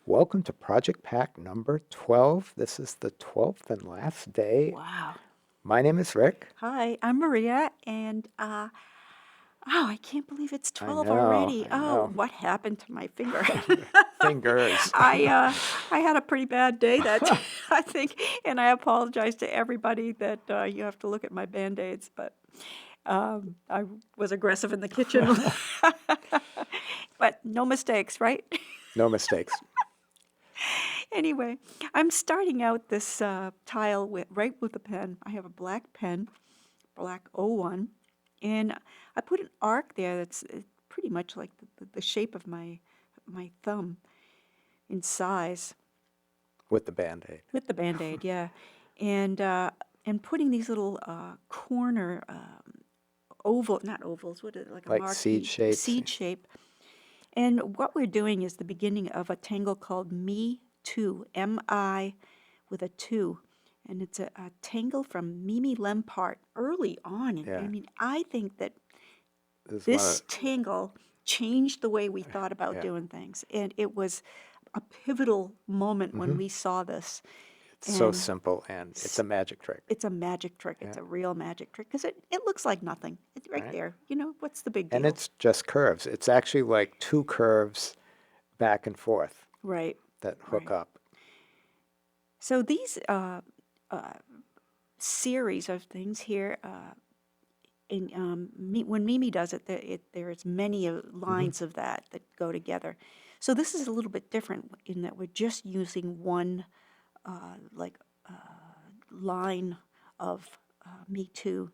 Welcome to Project Pack number 12. This is the 12th and last day. Wow. My name is Rick. Hi, I'm Maria, and I can't believe it's I 12 know, already. I Oh, know. what happened to my finger? Fingers. I had a pretty bad day that day, I think, and I apologize to everybody that you have to look at my Band-Aids, but I was aggressive in the kitchen. But no mistakes, right? No mistakes. Anyway, I'm starting out this tile right with a pen. I have a black pen, black O1, and I put an arc there that's pretty much like the shape of my thumb in size With the Band-Aid. with the Band-Aid, yeah, and putting these little corner not ovals, what is it, like a Like seed marquee shapes. seed shape. And what we're doing is the beginning of a tangle called Me Too, M-I with a 2. And it's a tangle from Mimi Lempart early on. And I Yeah. mean, I think that This is one of this tangle changed the way we thought about yeah. doing things. And it was a pivotal moment when hmm we saw this. It's so And simple and it's a magic trick. it's a magic trick. Yeah. It's a real magic trick because it looks like nothing. It's right Right. there. You know, what's the big And deal? it's just curves. It's actually like two curves back and forth Right, that hook right. up. So these uh, series of things here, when Mimi does it, there's many hmm lines of that go together. So this is a little bit different in that we're just using one like line of Me Too.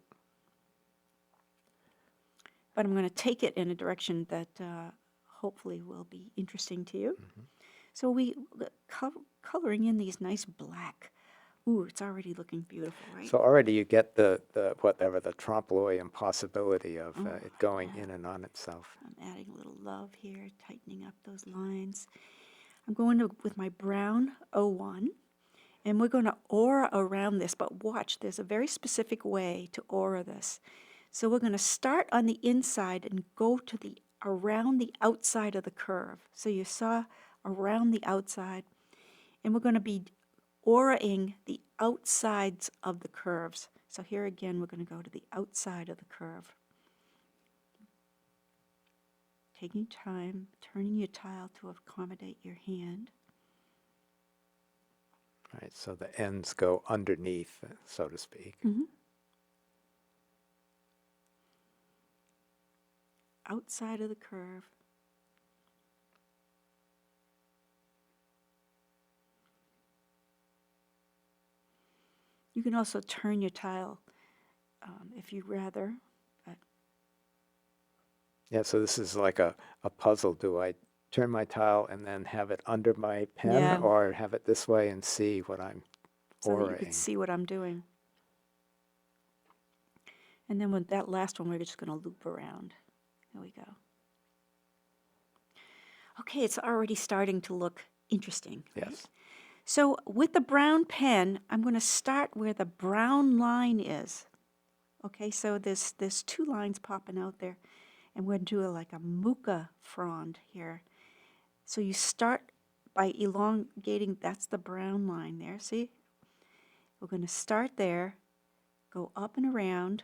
But I'm going to take it in a direction that hopefully will be interesting to you. So we coloring in these nice black. Ooh, it's already looking beautiful, right? So already you get the whatever, the trompe l'oeil impossibility of Oh, it going yeah. in and on itself. I'm adding a little love here, tightening up those lines. I'm going to with my brown O1, and we're going to aura around this, but watch, there's a very specific way to aura this. So we're going to start on the inside and go to the around the outside of the curve. So you saw around the outside, and we're going to be auraing the outsides of the curves. So here again, we're going to go to the outside of the curve. Taking time, turning your tile to accommodate your hand. Right, so the ends go underneath, so to speak. Outside of the curve. You can also turn your tile if you'd rather. Yeah, so this is like a puzzle. Do I turn my tile and then have it under my pen, Yeah, or have it this way and see what I'm so that you could auraing? see what I'm doing. And then with that last one, we're just going to loop around. There we go. Okay, it's already starting to look interesting. Right? Yes. So with the brown pen, I'm going to start where the brown line is. Okay, so there's two lines popping out there, and we're going to do like a muka frond here. So you start by elongating, that's the brown line there, see? We're going to start there, go up and around,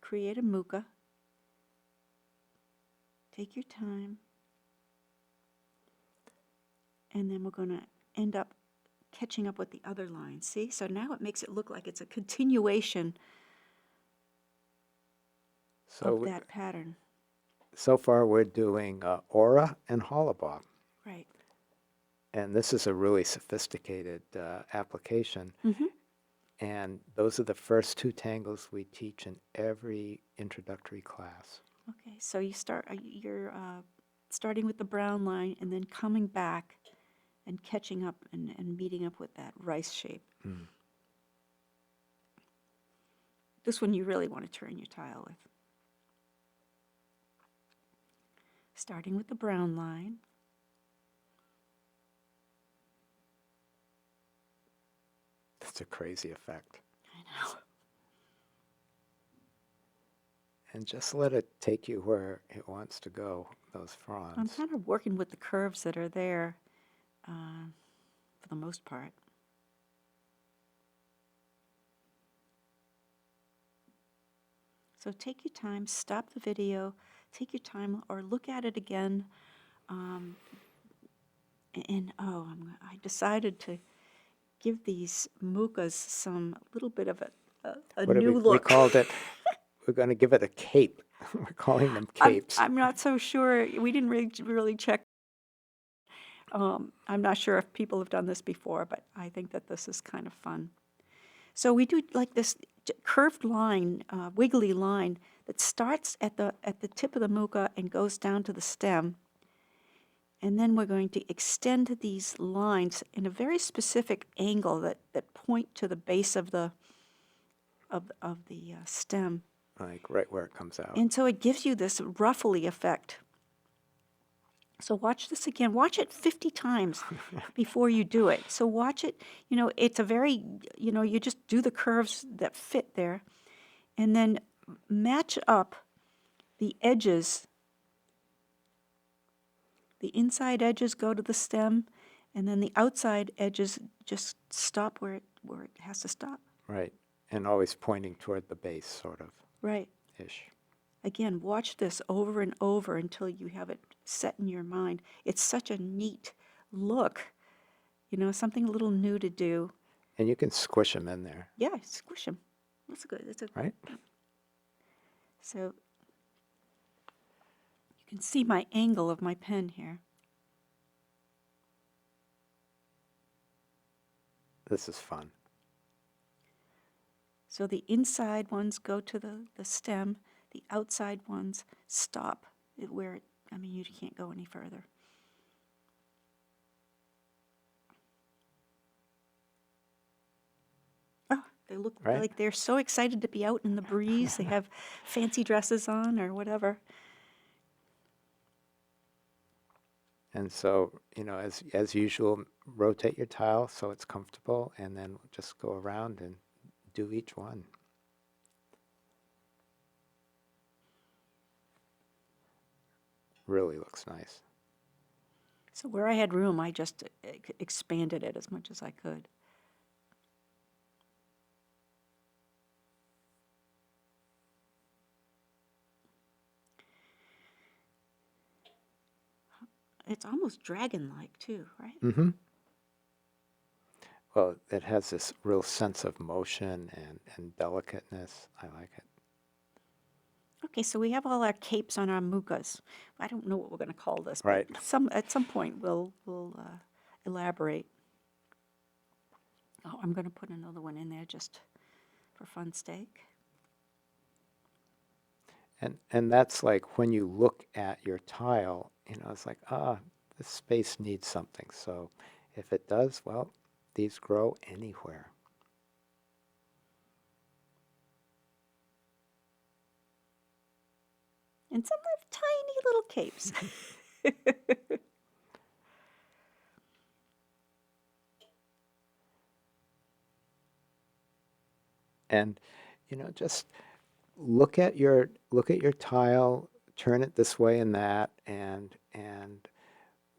create a muka. Take your time. And then we're going to end up catching up with the other lines. See? So now it makes it look like it's a continuation of that pattern. So far we're doing aura and hollabop. Right. And this is a really sophisticated application. And those are the first two tangles we teach in every introductory class. Okay, so you're starting with the brown line and then coming back and catching up and meeting up with that rice shape. This one you really want to turn your tile with. Starting with the brown line. That's a crazy effect. I know. And just let it take you where it wants to go. those I'm fronds. kind of working with the curves that are there for the most part. So take your time, stop the video, take your time, or look at it again. I decided to give these mukas some little bit of a What did new we look. called it? We're going to give it a cape. We're calling them capes. I'm not so sure. We didn't really check. I'm not sure if people have done this before, but I think that this is kind of fun. So we do like this curved line, wiggly line that starts at the tip of the muka and goes down to the stem. And then we're going to extend these lines in a very specific angle that point to the base of the stem. Like right where it comes out. And so it gives you this ruffly effect. So watch this again. Watch it 50 times before you do it. So watch it. It's a very, you just do the curves that fit there. And then match up the edges. The inside edges go to the stem, and then the outside edges just stop where it has to stop. Right. And always pointing toward the base, sort of. Right. Ish. Again, watch this over and over until you have it set in your mind. It's such a neat look, something a little new to do. And you can squish them in there. Yeah, squish them. That's good. Right? So you can see my angle of my pen here. This is fun. So the inside ones go to the stem. The outside ones stop where you can't go any further. Oh, they look Right. like they're so excited to be out in the breeze. They have fancy dresses on or whatever. And so, as usual, rotate your tile so it's comfortable, and then just go around and do each one. Really looks nice. So where I had room, I just expanded it as much as I could. It's almost dragon-like too, right? Mm-hmm. Well, it has this real sense of motion and delicateness. I like it. Okay, so we have all our capes on our mukas. I don't know what we're going to call this, Right. but at some point we'll elaborate. Oh, I'm going to put another one in there just for fun's sake. And that's like when you look at your tile, it's like, this space needs something. So if it does, well, these grow anywhere. And some have tiny little capes. And, just look at your tile, turn it this way and that, and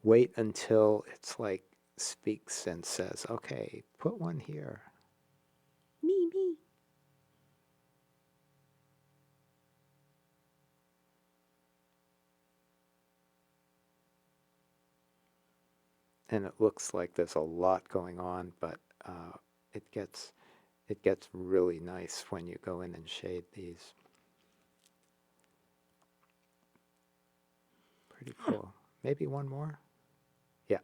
wait until it's like speaks and says, okay, put one here. Me. And it looks like there's a lot going on, but it gets really nice when you go in and shade these. Pretty cool. Maybe one more? Yeah.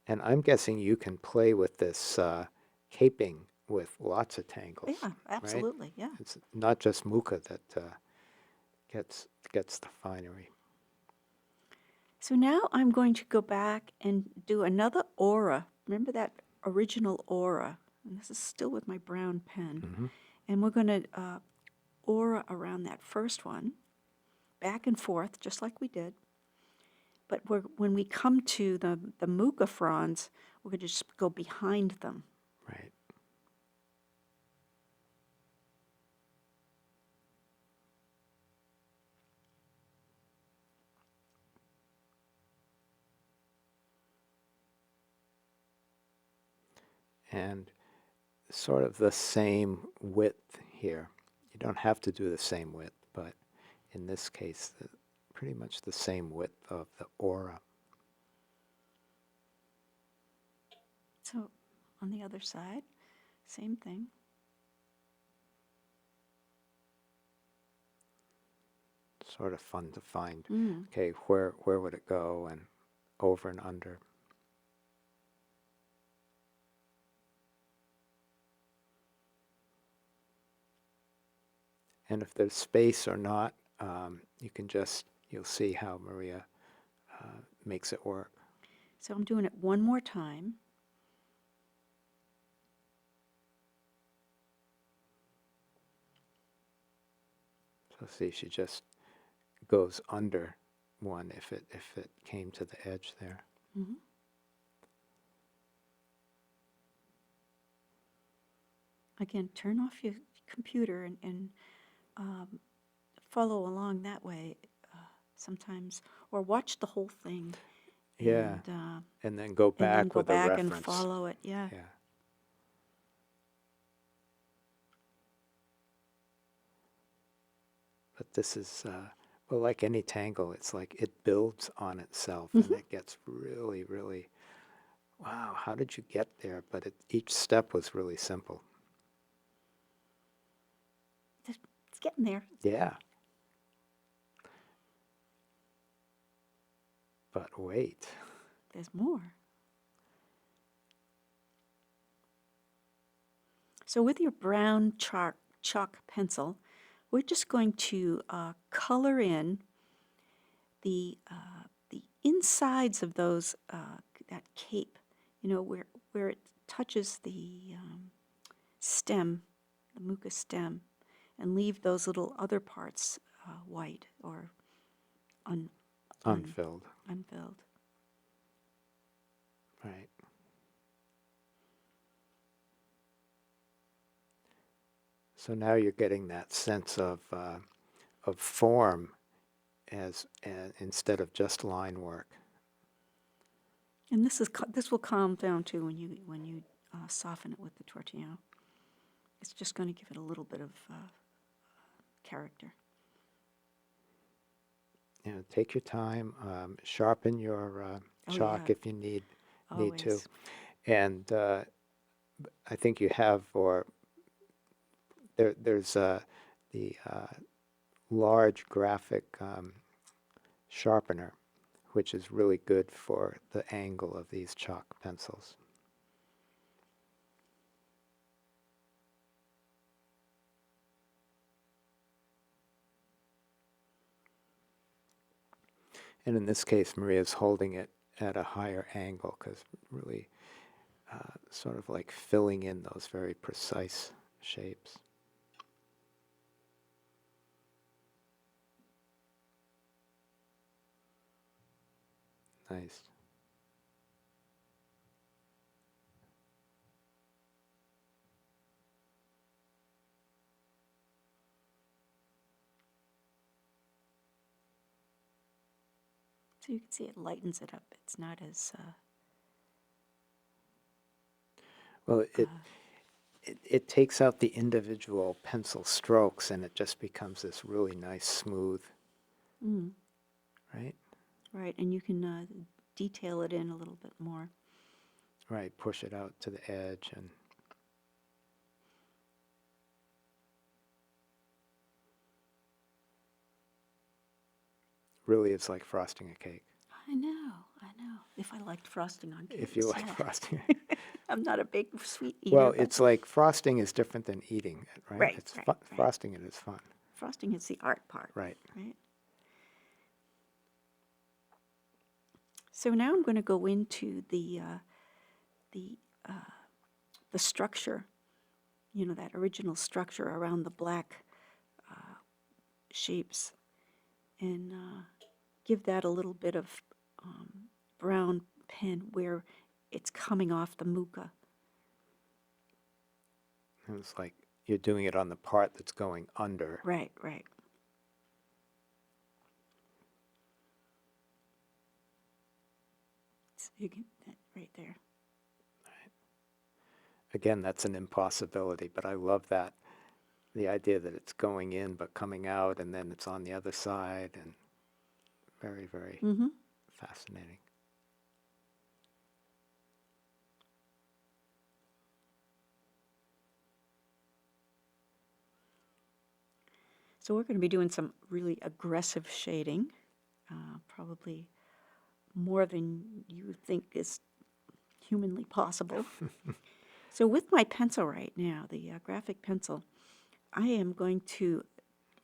And I'm guessing you can play with this caping with lots of tangles. Yeah, absolutely, right? yeah. It's not just muka that gets the finery. So now I'm going to go back and do another aura. Remember that original aura? And this is still with my brown pen. Mm-hmm. And we're going to aura around that first one, back and forth, just like we did. But when we come to the muka fronds, we're going to just go behind them. Right. and sort of the same width here. You don't have to do the same width, but in this case, pretty much the same width of the aura. So on the other side, same thing. Sort of fun to find. Mm. Okay, where would it go, and over and under. And if there's space or not, you can you'll see how Maria makes it work. So I'm doing it one more time. So see, she just goes under one if it came to the edge there. Mm-hmm. Again, turn off your computer and follow along that way sometimes, or watch the whole thing. Yeah, and then go and then back go with a back reference. and follow it. Yeah. Yeah. But this is, well, like any tangle, it's like it builds on itself, and it gets really, really, wow, how did you get there? But each step was really simple. It's getting there. Yeah. But wait. There's more. So with your brown chalk pencil, we're just going to color in the insides of those that cape, you know, where it touches the stem, the mucus stem, and leave those little other parts white or Unfilled. unfilled. Right. So now you're getting that sense of form as instead of just line work. And this will calm down too when you soften it with the tortillon. It's just going to give it a little bit of character. You know, take your time, sharpen your chalk yeah. if you need to, Always. and I think you have, or there's the large graphic sharpener, which is really good for the angle of these chalk pencils. And in this case, Maria's holding it at a higher angle because really sort of like filling in those very precise shapes. Nice. So you can see it lightens it up. It's not as Well, it takes out the individual pencil strokes, and it just becomes this really nice, smooth, right? right, and you can detail it in a little bit more. Right, push it out to the edge, and really it's like frosting a cake. I know. If I liked frosting on cakes. If you like yeah. frosting. I'm not a big sweet eater. Well, but it's like frosting is different than eating it, right? Right, It's right. Frosting it is fun. Frosting is the art part. Right. Right. So now I'm going to go into the structure, you know, that original structure around the black shapes, and give that a little bit of brown pen where it's coming off the muka. And it's like you're doing it on the part that's going under. Right. So you get that right there. again, that's an impossibility, but I love that. The idea that it's going in but coming out and then it's on the other side, and very, very Mm-hmm. fascinating. So we're going to be doing some really aggressive shading, probably more than you think is humanly possible. So with my pencil right now, the graphic pencil, I am going to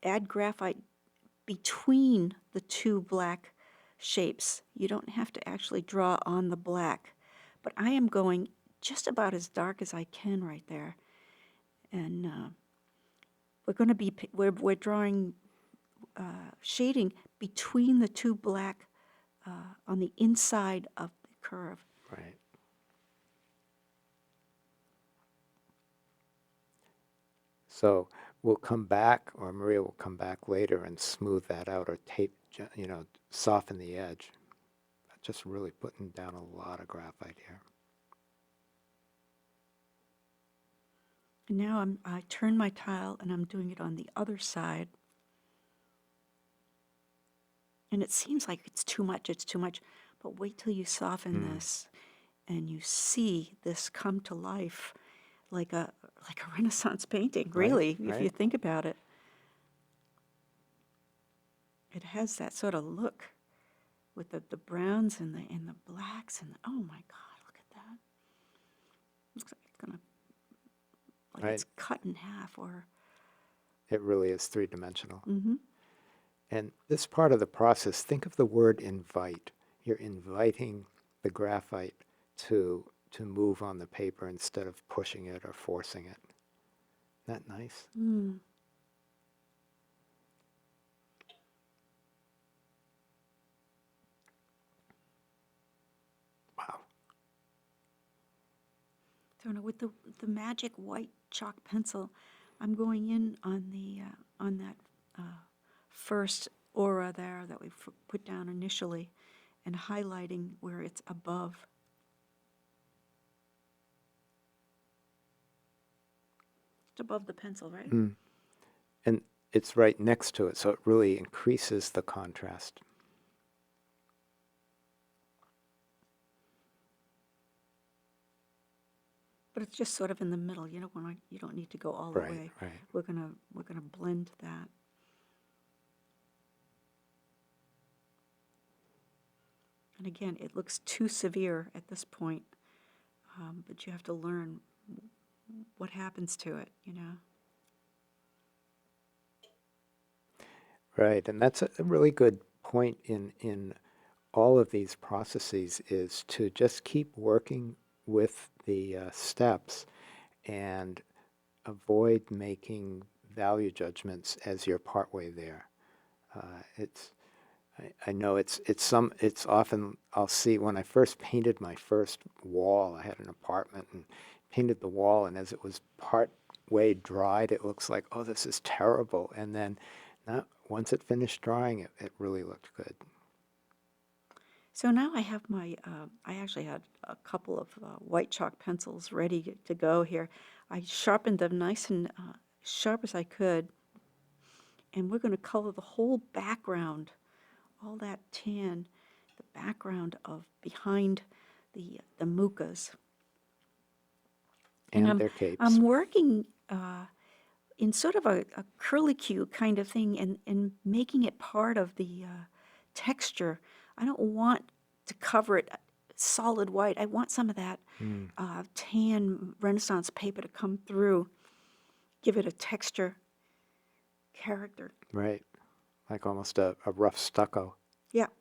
add graphite between the two black shapes. You don't have to actually draw on the black, but I am going just about as dark as I can right there. And we're going to be, we're drawing shading between the two black on the inside of the curve. Right. So we'll come back, or Maria will come back later and smooth that out or tape, soften the edge. Just really putting down a lot of graphite here. And now I turn my tile and I'm doing it on the other side. And it seems like it's too much, but wait till you soften this and you see this come to life like a Renaissance painting, really, if you right. think about it. It has that sort of look with the browns and the blacks and oh my God, look at that. Looks like it's gonna it's cut in half or It really is three-dimensional. mm-hmm. And this part of the process, think of the word invite. You're inviting the graphite to move on the paper instead of pushing it or forcing it. Isn't that nice? Mm. Wow. So now with the magic white chalk pencil, I'm going in on the on that first aura there that we put down initially, and highlighting where it's above. It's above the pencil, right? Mm. And it's right next to it, so it really increases the contrast. But it's just sort of in the middle. You don't need to go all the way. Right. We're gonna blend that. And again, it looks too severe at this point, but you have to learn what happens to it, Right, and that's a really good point in all of these processes, is to just keep working with the steps and avoid making value judgments as you're partway there. I know it's often, I'll see when I first painted my first wall. I had an apartment and painted the wall, and as it was part way dried, it looks like, oh, this is terrible. And then once it finished drying, it really looked good. So now I have my, I actually had a couple of white chalk pencils ready to go here. I sharpened them nice and sharp as I could, and we're going to color the whole background, all that tan, the background of behind the mucas. And their capes. I'm working in sort of a curlicue kind of thing and making it part of the texture. I don't want to cover it solid white. I want some of that tan Renaissance paper to come through, give it a texture, character. Right, like almost a rough stucco. Yep.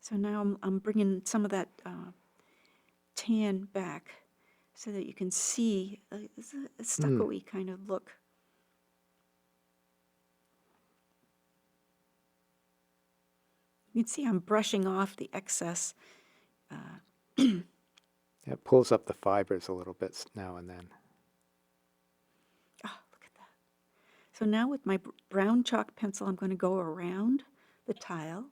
So now I'm bringing some of that tan back so that you can see a stucco-y kind of look. You can see I'm brushing off the excess. It pulls up the fibers a little bit now and then. Oh, look at that. So now with my brown chalk pencil, I'm going to go around the tile.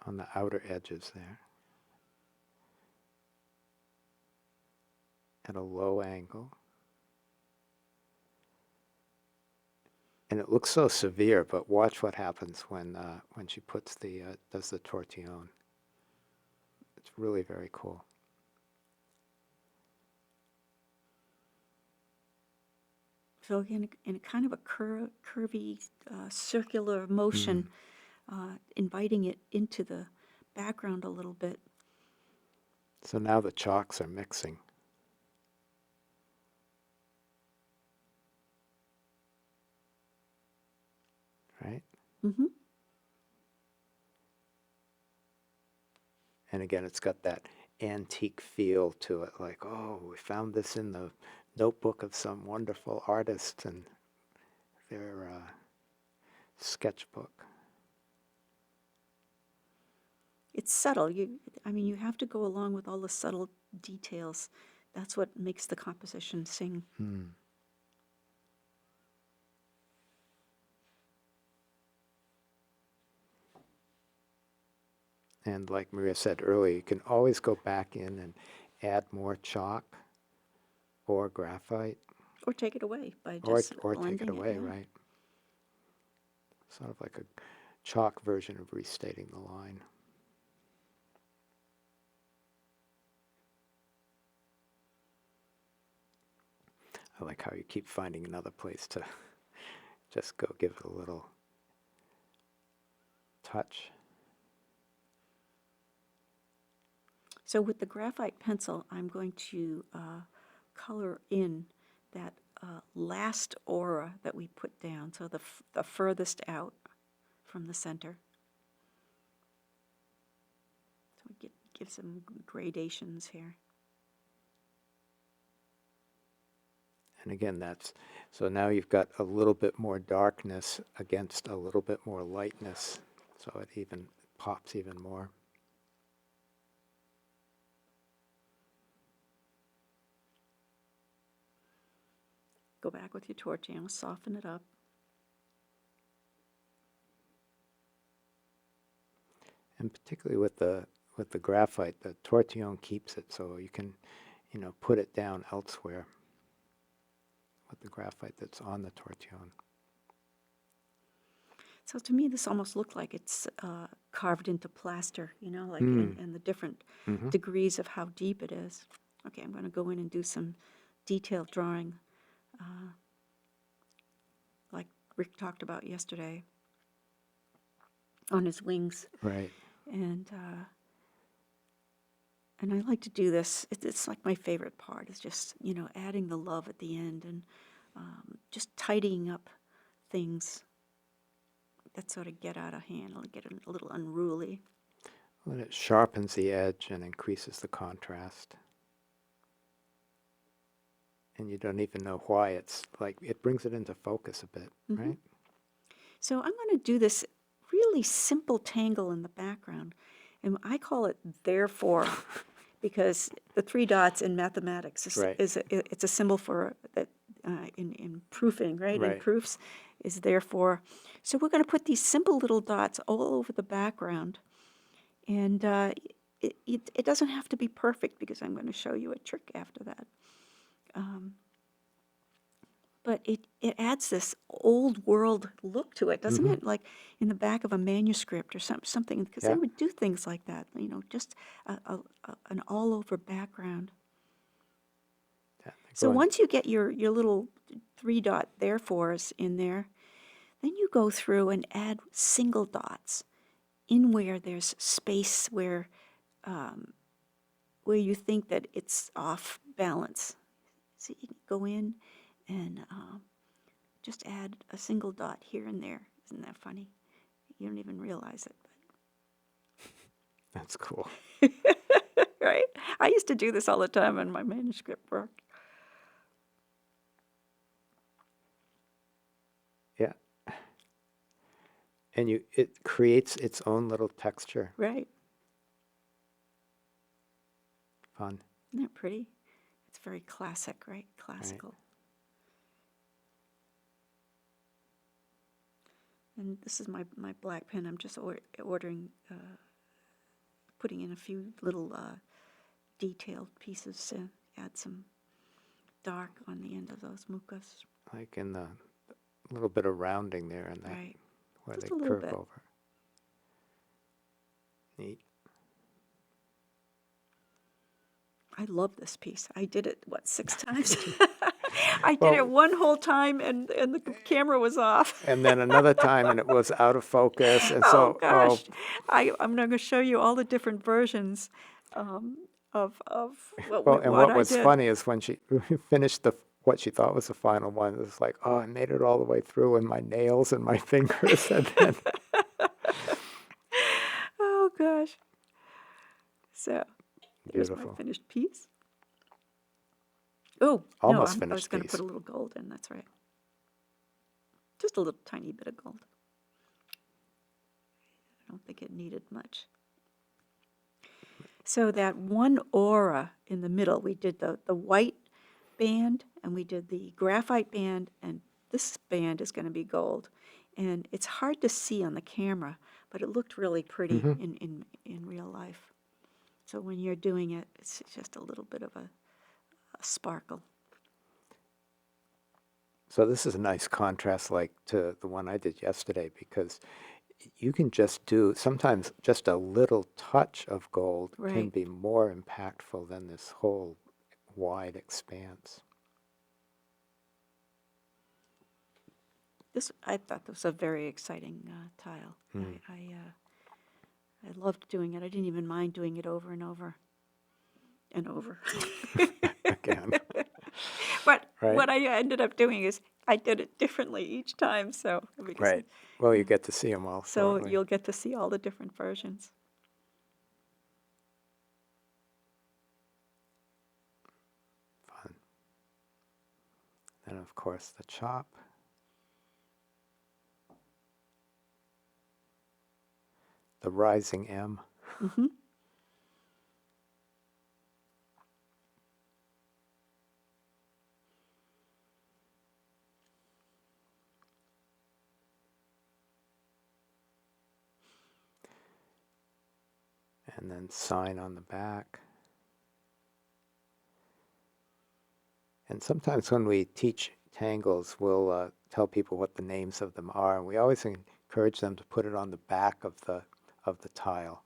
On the outer edges there. at a low angle. And it looks so severe, but watch what happens when she puts does the tortillon. It's really very cool. So again, in a kind of a curvy, circular motion, inviting it into the background a little bit. So now the chalks are mixing. Right? Mm-hmm. And again, it's got that antique feel to it, like, oh, we found this in the notebook of some wonderful artist and their sketchbook. It's subtle. I mean, you have to go along with all the subtle details. That's what makes the composition sing. And like Maria said earlier, you can always go back in and add more chalk or graphite. Or take it away by Or just blending take it away, yeah. right? Sort of like a chalk version of restating the line. I like how you keep finding another place to just go give it a little touch. So with the graphite pencil, I'm going to color in that last aura that we put down, so the furthest out from the center. So we give some gradations here. And again, so now you've got a little bit more darkness against a little bit more lightness, so it even pops even more. Go back with your tortillon, soften it up. And particularly with the graphite, the tortillon keeps it, so you can, put it down elsewhere with the graphite that's on the tortillon. So to me, this almost looked like it's carved into plaster, like in the different degrees of how deep it is. Okay, I'm going to go in and do some detailed drawing, like Rick talked about yesterday, on his wings. Right. And I like to do this. It's like my favorite part is just, adding the love at the end and just tidying up things that sort of get out of hand, or get a little unruly. Well, it sharpens the edge and increases the contrast. And you don't even know why. It's like it brings it into focus a bit, right? So I'm going to do this really simple tangle in the background. And I call it therefore because the 3 dots in mathematics it's a symbol for that in proofing, right? In proofs is therefore. So we're going to put these simple little dots all over the background. And it doesn't have to be perfect because I'm going to show you a trick after that. But it adds this old world look to it, doesn't it? Like in the back of a manuscript or something, because they would do things like that, just an all over background. Yeah, So once you get your little 3 dot therefores in there, then you go through and add single dots in where there's space where you think that it's off balance. So you can go in and just add a single dot here and there. Isn't that funny? You don't even realize it. But that's cool. Right? I used to do this all the time in my manuscript work. Yeah. And it creates its own little texture. Right. Fun. Isn't that pretty? It's very classic, right? Classical. Right. And this is my black pen. I'm just ordering, putting in a few little detailed pieces to add some dark on the end of those mukas. Like in the little bit of rounding there and that Right. where Just they a little curve bit. over. Neat. I love this piece. I did it, 6 times? I did Well- it one whole time and the camera was off. And then another time and it was out of focus. And Oh, so, gosh. I'm going to show you all the different versions of and what what I was did. funny is when she finished what she thought was the final one, it was like, oh, I made it all the way through and my nails and my fingers. And then, Oh, gosh. So, here's my beautiful. finished piece. Oh, Almost I was finished going to piece. put a little gold in, that's right. Just a little tiny bit of gold. I don't think it needed much. So that one aura in the middle, we did the white band and we did the graphite band, and this band is going to be gold. And it's hard to see on the camera, but it looked really pretty in real life. So when you're doing it, it's just a little bit of a sparkle. So this is a nice contrast like to the one I did yesterday, because you can just do, sometimes just a little touch of gold can Right. be more impactful than this whole wide expanse. I thought this was a very exciting tile. I loved doing it. I didn't even mind doing it over and over and over. Again. But Right. what I ended up doing is I did it differently each time. So because Right. Well, you get to see them all. So shortly. you'll get to see all the different versions. Fun. And of course the chop. The rising M. Mm-hmm. And then sign on the back. And sometimes when we teach tangles, we'll tell people what the names of them are. And we always encourage them to put it on the back of the tile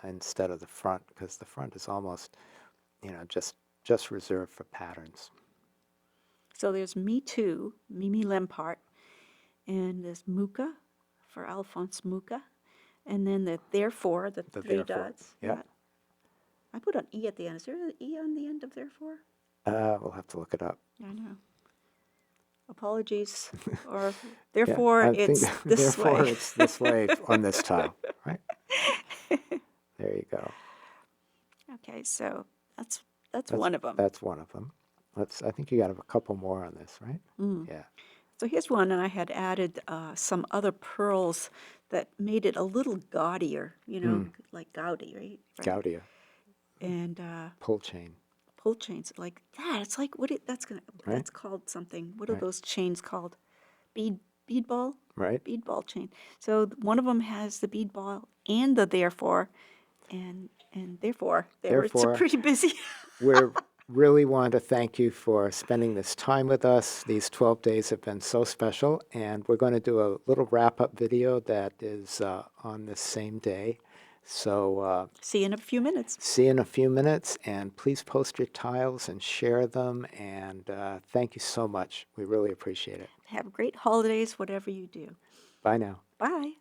instead of the front, because the front is almost, just reserved for patterns. So there's Me Too, Mimi Lempart, and there's Muka for Alphonse Muka, and then the Therefore, the three Therefore, dots. yeah. I put an E at the end. Is there an E on the end of Therefore? We'll have to look it up. I know. Apologies. Or Yeah, Therefore, I think it's this therefore way. it's this way on this tile, right? There you go. Okay, so that's one of them. That's one of them. I think you got a couple more on this, right? Yeah. So here's one, and I had added some other pearls that made it a little gaudier, like Gaudi, right? Gaudia. And Pull chain. pull chains like that. It's like that's called something. What are Right. those chains called? Bead ball? Right. Bead ball chain. So one of them has the bead ball and the Therefore, and therefore it's Therefore, pretty busy. We really want to thank you for spending this time with us. These 12 days have been so special, and we're going to do a little wrap-up video that is on this same day. So See you in a few minutes. see you in a few minutes, and please post your tiles and share them, and thank you so much. We really appreciate it. Have great holidays, whatever you do. Bye now. Bye.